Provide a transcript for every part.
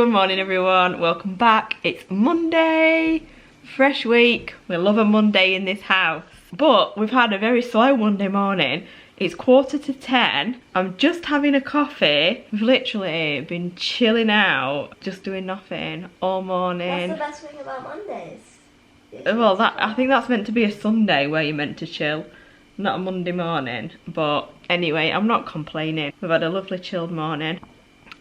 Good morning everyone, welcome back. It's Monday, fresh week. We love a Monday in this house. But we've had a very slow Monday morning. It's 9:45. I'm just having a coffee. We've literally been chilling out, just doing nothing all morning. That's the best thing about Mondays. Well, I think that's meant to be a Sunday where you're meant to chill, not a Monday morning. But anyway, I'm not complaining. We've had a lovely chilled morning.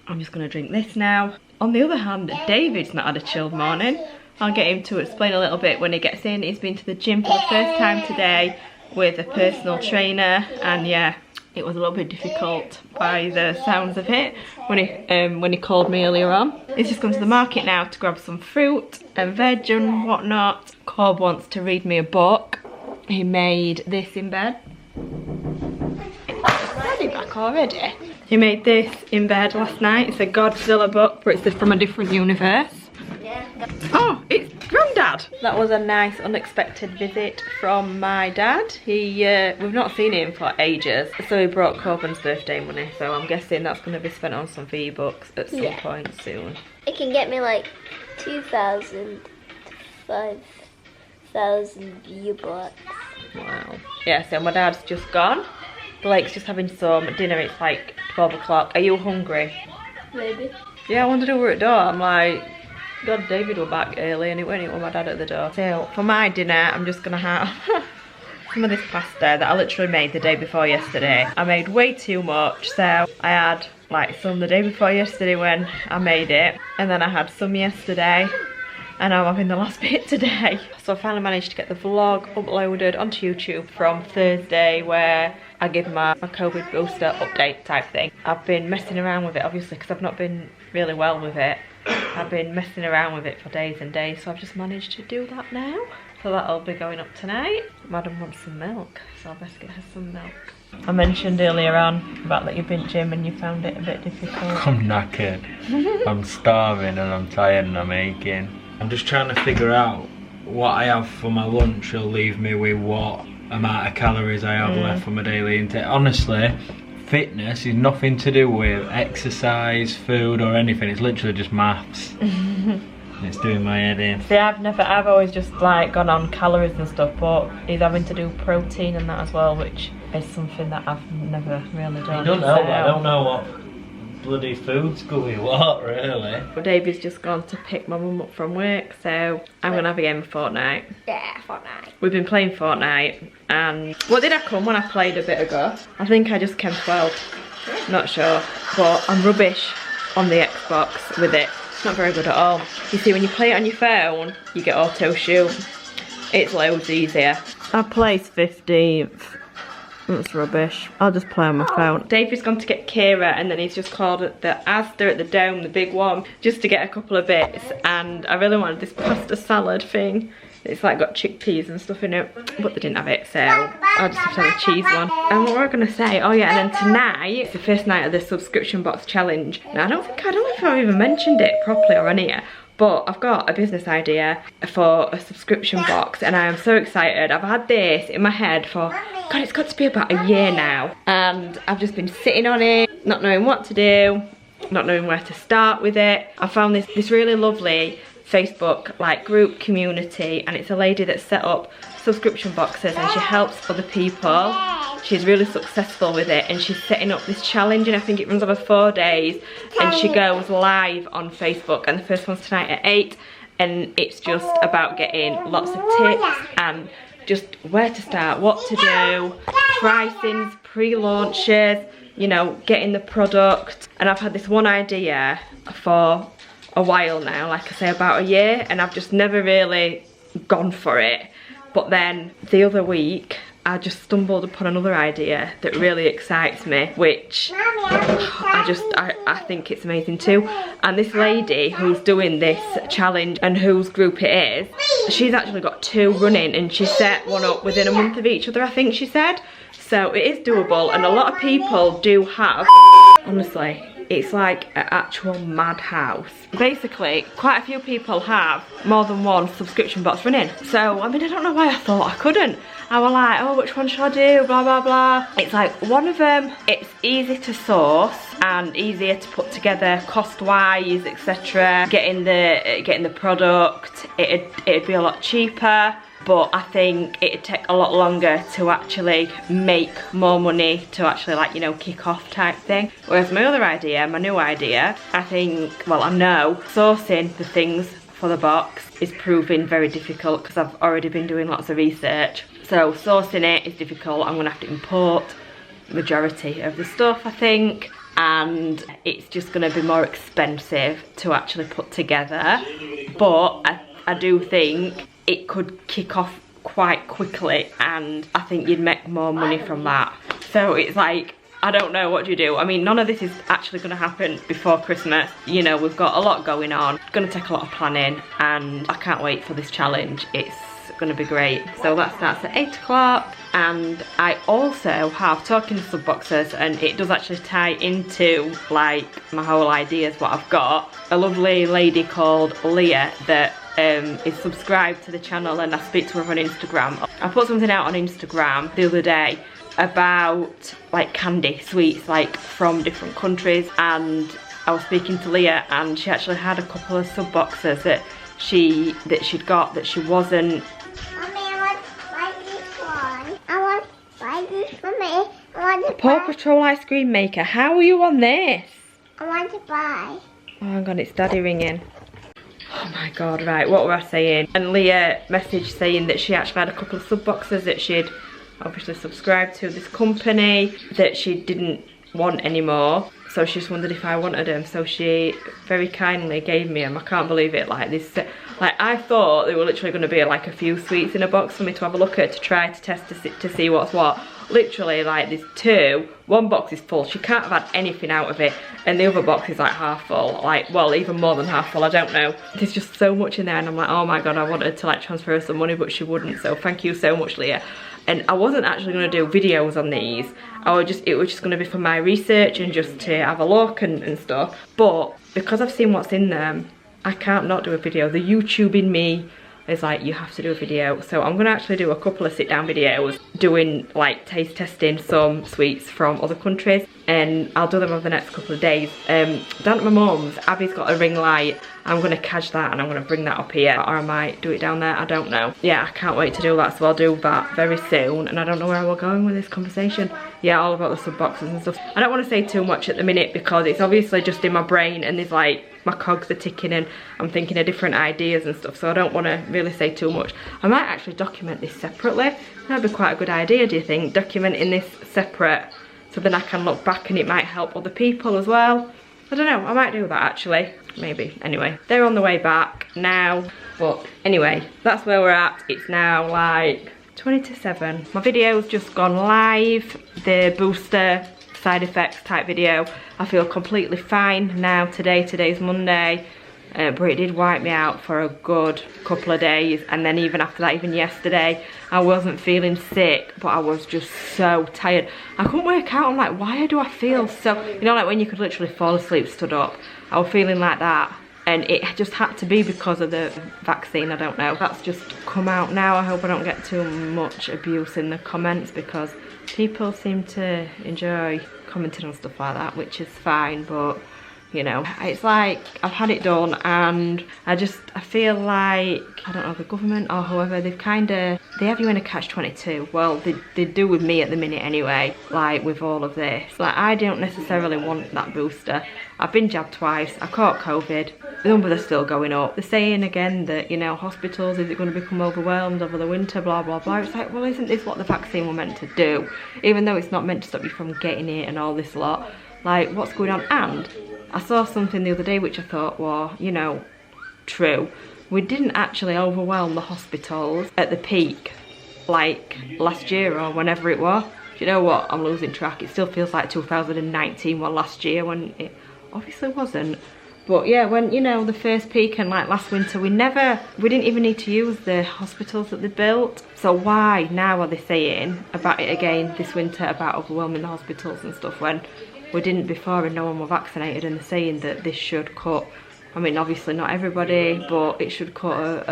I'm just going to drink this now. On the other hand, David's not had a chilled morning. I'll get him to explain a little bit when he gets in. He's been to the gym for the first time today with a personal trainer, and yeah, it was a little bit difficult by the sounds of it when he called me earlier on. He's just gone to the market now to grab some fruit and veg and whatnot. Corb wants to read me a book. He made this in bed. Is back already? He made this in bed last night. It's a Godzilla book, but it's from a different universe. Yeah. Oh, it's Grandad. That was a nice unexpected visit from my dad. We've not seen him for ages, so he brought Corbin's birthday money, so I'm guessing that's going to be spent on some V-Bucks at some point soon. It can get me like 2,000 to 5,000 V-Bucks. Wow. Yeah, so my dad's just gone. Blake's just having some dinner. It's like 12 o'clock. Are you hungry? Maybe. Yeah, I wanted to at the door. I'm like, God, David were back early and it went in with my dad at the door. So for my dinner, I'm just gonna have some of this pasta that I literally made the day before yesterday. I made way too much, so I had like some the day before yesterday when I made it, and then I had some yesterday, and I'm having the last bit today. So I finally managed to get the vlog uploaded onto YouTube from Thursday, where I give my COVID booster update type thing. I've been messing around with it, obviously, because I've not been really well with it. I've been messing around with it for days and days, so I've just managed to do that now. So that'll be going up tonight. Madam wants some milk, so I'll best get her some milk. I mentioned earlier on about that you've been gym and you found it a bit difficult. I'm knackered. I'm starving and I'm tired and I'm aching. I'm just trying to figure out what I have for my lunch will leave me with what amount of calories I have left for my daily intake. Honestly, fitness is nothing to do with exercise, food or anything. It's literally just maths. It's doing my head in. See, I've always just like gone on calories and stuff, but he's having to do protein and that as well, which is something that I've never really done. I don't know. I don't know what bloody food's going what, really. David's just gone to pick my mum up from work, so I'm gonna have a game of Fortnite. Yeah, Fortnite. We've been playing Fortnite, and what did I come when I played a bit ago? I think I just came 12. Not sure, but I'm rubbish on the Xbox with it. Not very good at all. You see, when you play it on your phone, you get auto shoot. It's loads easier. I placed 15th. That's rubbish. I'll just play on my phone. David's gone to get Kira, and then he's just called at the Asda at the Dome, the big one, just to get a couple of bits. And I really wanted this pasta salad thing. It's like got chickpeas and stuff in it, but they didn't have it, so I'll just have to have a cheese one. And what were I gonna say? Oh yeah, and then tonight, it's the first night of the subscription box challenge. Now I don't know if I've even mentioned it properly or on here, but I've got a business idea for a subscription box and I am so excited. I've had this in my head for, God, it's got to be about a year now. And I've just been sitting on it, not knowing what to do, not knowing where to start with it. I found this really lovely Facebook like group community, and it's a lady that set up subscription boxes and she helps other people. She's really successful with it, and she's setting up this challenge, and I think it runs over 4 days, and she goes live on Facebook, and the first one's tonight at 8, and it's just about getting lots of tips and just where to start, what to do, pricings, pre-launches, you know, getting the product. And I've had this one idea for a while now, like I say, about a year, and I've just never really gone for it. But then the other week I just stumbled upon another idea that really excites me, which I think it's amazing too. And this lady who's doing this challenge and whose group it is, she's actually got 2 running, and she set one up within a month of each other, I think she said. So it is doable, and a lot of people do have, honestly, it's like an actual madhouse. Basically, quite a few people have more than one subscription box running. So, I mean, I don't know why I thought I couldn't. I was like, oh, which one should I do, blah, blah, blah. It's like, one of them, it's easy to source and easier to put together cost-wise, etc. Getting the product, it'd be a lot cheaper. But I think it'd take a lot longer to actually make more money to actually, like, you know, kick off type thing. Whereas my other idea, my new idea, I think, well, I know sourcing the things for the box is proving very difficult because I've already been doing lots of research. So sourcing it is difficult. I'm gonna have to import majority of the stuff, I think, and it's just gonna be more expensive to actually put together. But I do think it could kick off quite quickly, and I think you'd make more money from that. So it's like, I don't know, what do you do? I mean, none of this is actually going to happen before Christmas. You know, we've got a lot going on. It's going to take a lot of planning, and I can't wait for this challenge. It's going to be great. So that starts at 8 o'clock, and I also have, talking to sub boxes, and it does actually tie into like my whole ideas, what I've got. A lovely lady called Leah that is subscribed to the channel, and I speak to her on Instagram. I put something out on Instagram the other day about like candy sweets like from different countries, and I was speaking to Leah, and she actually had a couple of sub boxes that she'd got that she wasn't. Mommy, I want to buy this one. I want to buy this for me. I want to Paw buy. Patrol ice cream maker. How are you on this? I want to buy. Oh, hang on, it's Daddy ringing. Oh my god, right, what were I saying? And Leah messaged saying that she actually had a couple of sub boxes that she'd obviously subscribed to this company that she didn't want anymore. So she just wondered if I wanted them. So she very kindly gave me them. I can't believe it. Like this, like I thought they were literally going to be like a few sweets in a box for me to have a look at, to try to test to see what's what. Literally, like there's two. One box is full. She can't have had anything out of it, and the other box is like half full. Like, well, even more than half full. I don't know. There's just so much in there, and I'm like, oh my god, I wanted to like transfer some money, but she wouldn't. So thank you so much, Leah. And I wasn't actually going to do videos on these. It was just going to be for my research and just to have a look and stuff. But because I've seen what's in them, I can't not do a video. The YouTube in me is like, you have to do a video. So I'm going to actually do a couple of sit down videos doing like taste testing some sweets from other countries, and I'll do them over the next couple of days. Down at my mum's, Abby's got a ring light. I'm going to catch that and I'm going to bring that up here, or I might do it down there, I don't know. Yeah, I can't wait to do that, so I'll do that very soon. And I don't know where we're going with this conversation. Yeah, all about the sub boxes and stuff. I don't want to say too much at the minute because it's obviously just in my brain, and there's like, my cogs are ticking and I'm thinking of different ideas and stuff, so I don't want to really say too much. I might actually document this separately. That'd be quite a good idea, do you think? Documenting this separate, so then I can look back and it might help other people as well. I don't know, I might do that actually, maybe. Anyway, they're on the way back now, but anyway, that's where we're at. It's now like 20 to 7. My video's just gone live, the booster side effects type video. I feel completely fine now today's Monday, but it did wipe me out for a good couple of days, and then even after that, even yesterday, I wasn't feeling sick, but I was just so tired. I couldn't work out. I'm like, why do I feel so, you know, like when you could literally fall asleep stood up. I was feeling like that, and it just had to be because of the vaccine. I don't know. That's just come out now. I hope I don't get too much abuse in the comments, because people seem to enjoy commenting on stuff like that, which is fine, but you know, it's like I've had it done, and I feel like, I don't know, the government or whoever, they have you in a catch-22. Well, they do with me at the minute anyway, like with all of this. Like, I don't necessarily want that booster. I've been jabbed twice, I caught COVID, the numbers are still going up. They're saying again that, you know, hospitals, is it going to become overwhelmed over the winter, blah, blah, blah. It's like, well, isn't this what the vaccine were meant to do? Even though it's not meant to stop you from getting it and all this lot. Like, what's going on? And I saw something the other day which I thought, well, you know, true. We didn't actually overwhelm the hospitals at the peak, like last year or whenever it was. Do you know what? I'm losing track. It still feels like 2019 was last year, when it obviously wasn't. But yeah, when, you know, the first peak and like last winter, we didn't even need to use the hospitals that they built. So why now are they saying about it again this winter, about overwhelming the hospitals and stuff, when we didn't before and no one were vaccinated, and they're saying that this should cut, I mean obviously not everybody, but it should cut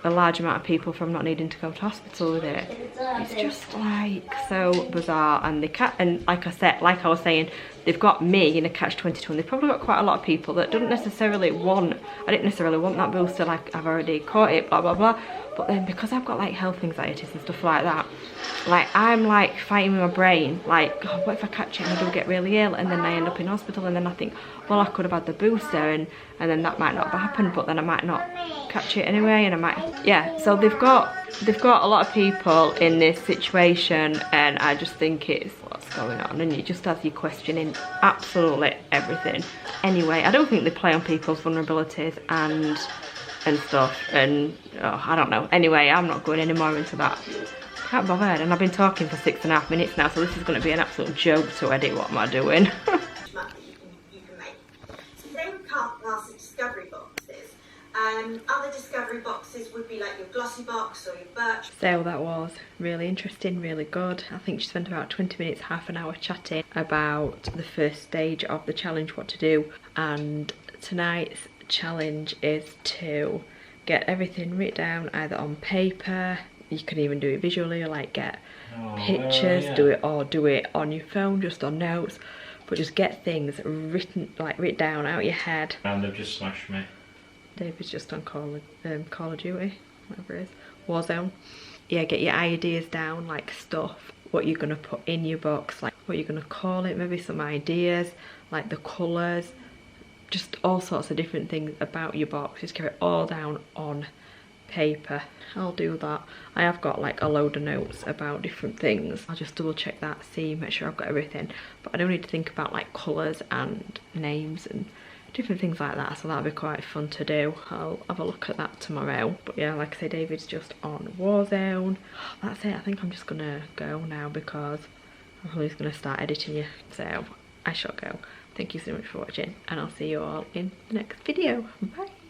a large amount of people from not needing to go to hospital with it. It's just like so bizarre. And like I was saying, they've got me in a catch-22, and they've probably got quite a lot of people that don't necessarily want, I didn't necessarily want that booster, like I've already caught it, blah blah blah, but then because I've got like health anxieties and stuff like that, like I'm like fighting with my brain, like, oh, what if I catch it and I do get really ill and then I end up in hospital, and then I think, well, I could have had the booster and then that might not have happened, but then I might not catch it anyway, and I might, yeah. So they've got a lot of people in this situation, and I just think it's what's going on, and it just has you questioning absolutely everything. Anyway, I don't think they play on people's vulnerabilities and stuff, and oh, I don't know. Anyway, I'm not going any more into that. Can't bother, and I've been talking for 6.5 minutes now, so this is going to be an absolute joke to edit. What am I doing? You can make. So they would class as discovery boxes. Other discovery boxes would be like your glossy box or your birch. So that was really interesting, really good. I think she spent about 20 minutes, half an hour chatting about the first stage of the challenge, what to do, and tonight's challenge is to get everything written down either on paper, you can even do it visually, like get pictures, do it on your phone, just on notes, but just get things written down out your head. And they've just smashed me. David's just on Call of Duty, whatever it is, Warzone. Yeah, get your ideas down, like stuff, what you're gonna put in your box, like what you're gonna call it, maybe some ideas, like the colours, just all sorts of different things about your box. Just get it all down on paper. I'll do that. I have got like a load of notes about different things. I'll just double check that, see, make sure I've got everything, but I don't need to think about like colours and names and different things like that, so that'll be quite fun to do. I'll have a look at that tomorrow. But yeah, like I say, David's just on Warzone. That's it. I think I'm just gonna go now because I'm probably just gonna start editing you, so I shall go. Thank you so much for watching, and I'll see you all in the next video. Bye.